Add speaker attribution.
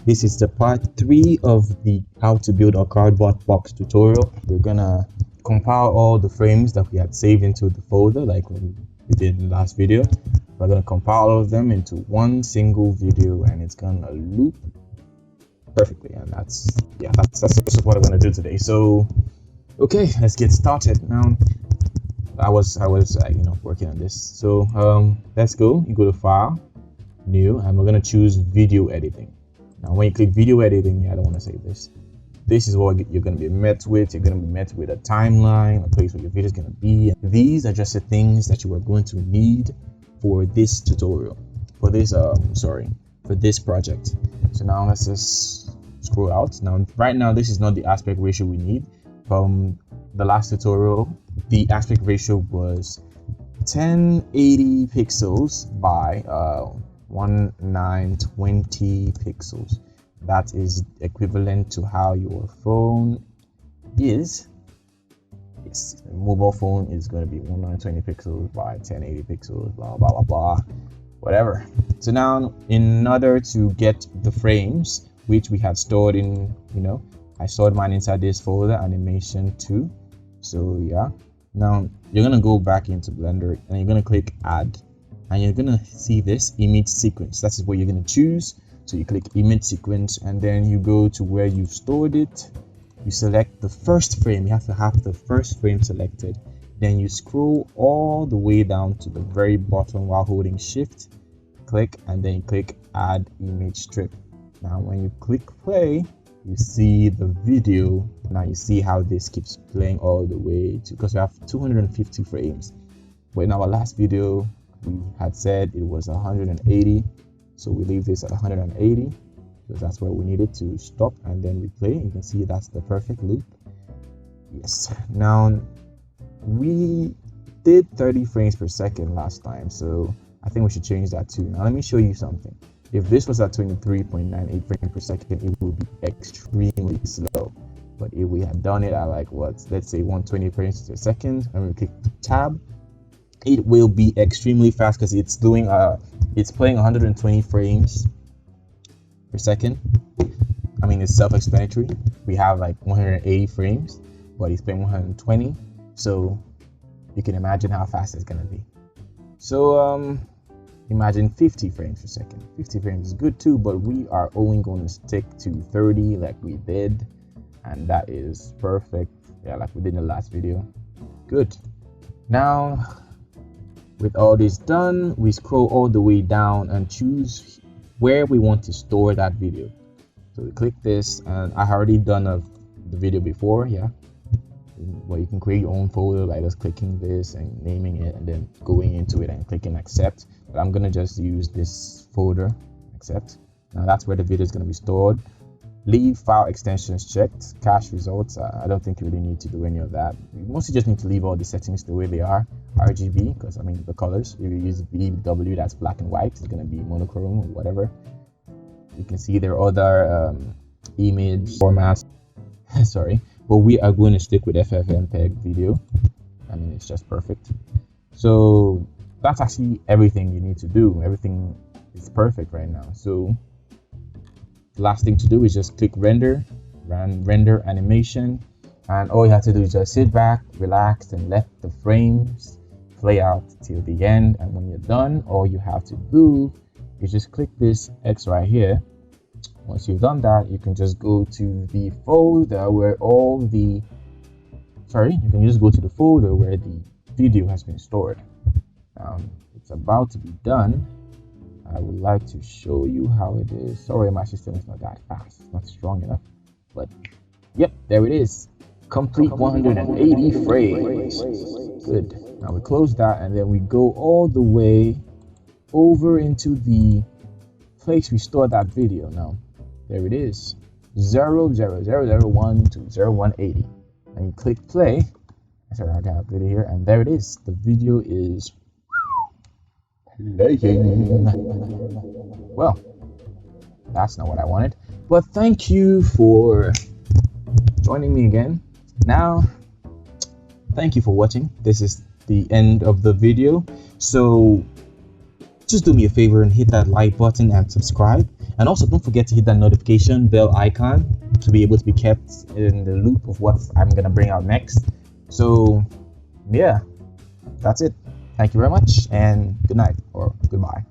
Speaker 1: This is the part 3 of the how to build a cardboard box tutorial. We're gonna compile all the frames that we had saved into the folder like we did in the last video. We're gonna compile all of them into one single video, and it's gonna loop perfectly. And that's what I'm gonna do today. So okay, let's get started. Now I was working on this. So let's go. You go to File, New, and we're gonna choose Video Editing. Now when you click Video Editing, I don't want to save this. This is what you're going to be met with. You're going to be met with a timeline, a place where your video is going to be. These are just the things that you are going to need for this tutorial, for this project. So now let's just scroll out. Now right now this is not the aspect ratio we need. From the last tutorial, the aspect ratio was 1080 pixels by 1920 pixels. That is equivalent to how your phone is. Yes, a mobile phone is going to be 1920 pixels by 1080 pixels, blah blah blah blah, whatever. So now, in order to get the frames which we had stored in, I stored mine inside this folder, animation 2. So yeah, now you're gonna go back into Blender and you're gonna click Add. And you're gonna see this image sequence. That is what you're gonna choose. So you click image sequence, and then you go to where you've stored it. You select the first frame. You have to have the first frame selected. Then you scroll all the way down to the very bottom while holding Shift. Click, and then you click Add Image Strip. Now when you click play, you see the video. Now you see how this keeps playing all the way to, because we have 250 frames. But in our last video, we had said it was 180, so we leave this at 180 because that's where we needed to stop, and then we play. You can see that's the perfect loop. Yes. Now we did 30 frames per second last time, so I think we should change that too. Now let me show you something. If this was at 23.98 frames per second, it would be extremely slow. But if we had done it at let's say 120 frames per second, and we click Tab, it will be extremely fast because it's playing 120 frames per second. I mean, it's self-explanatory. We have 180 frames, but it's playing 120, so you can imagine how fast it's gonna be. So imagine 50 frames per second. 50 frames is good too, but we are only going to stick to 30 like we did, and that is perfect. Yeah, like we did in the last video. Good. Now, with all this done, we scroll all the way down and choose where we want to store that video. So we click this, and I already done the video before. Yeah, well, you can create your own folder by just clicking this and naming it, and then going into it and clicking accept. But I'm gonna just use this folder, accept. Now that's where the video is gonna be stored. Leave file extensions checked, cache results. I don't think you really need to do any of that. You mostly just need to leave all the settings the way they are. RGB, because the colors. If you use VW, that's black and white. It's gonna be monochrome or whatever. You can see there are other image formats. Sorry, but we are going to stick with FFmpeg video. I mean, it's just perfect. So that's actually everything you need to do. Everything is perfect right now. So the last thing to do is just click render animation, and all you have to do is just sit back, relax, and let the frames play out till the end. And when you're done, all you have to do is just click this X right here. Once you've done that, you can just go to the folder where you can just go to the folder where the video has been stored. It's about to be done. I would like to show you how it is. Sorry, my system is not that fast, it's not strong enough, but yep, there it is. Complete 180 frames. Good. Now we close that, and then we go all the way over into the place we stored that video. Now there it is, 00001 to 0180, and you click play. Sorry, I got a video here, and there it is. The video is playing. Well, that's not what I wanted, but thank you for joining me again. Now, thank you for watching. This is the end of the video. So just do me a favor and hit that like button and subscribe. And also don't forget to hit that notification bell icon to be able to be kept in the loop of what I'm gonna bring out next. So yeah, that's it. Thank you very much and good night or goodbye.